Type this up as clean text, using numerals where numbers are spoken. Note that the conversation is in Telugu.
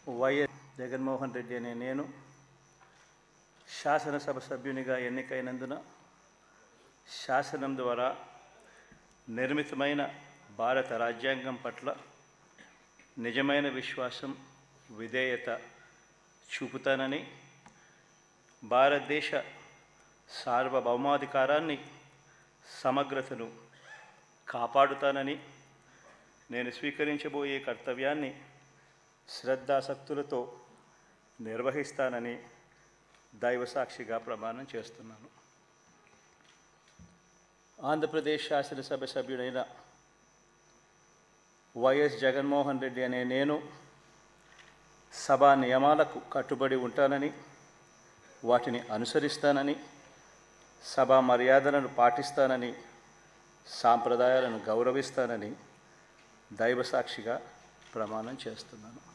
వైఎస్ జగన్మోహన్ రెడ్డి అనే నేను శాసనసభ సభ్యునిగా ఎన్నికైనందున శాసనం ద్వారా నిర్మితమైన భారత రాజ్యాంగం పట్ల నిజమైన విశ్వాసం, విధేయత చూపుతానని, భారతదేశ సార్వభౌమాధికారాన్ని, సమగ్రతను కాపాడుతానని, నేను స్వీకరించబోయే కర్తవ్యాన్ని శ్రద్ధాసక్తులతో నిర్వహిస్తానని దైవసాక్షిగా ప్రమాణం చేస్తున్నాను. ఆంధ్రప్రదేశ్ శాసనసభ సభ్యుడైన వైఎస్ జగన్మోహన్ రెడ్డి అనే నేను సభా నియమాలకు కట్టుబడి ఉంటానని, వాటిని అనుసరిస్తానని, సభా మర్యాదలను పాటిస్తానని, సాంప్రదాయాలను గౌరవిస్తానని దైవసాక్షిగా ప్రమాణం చేస్తున్నాను.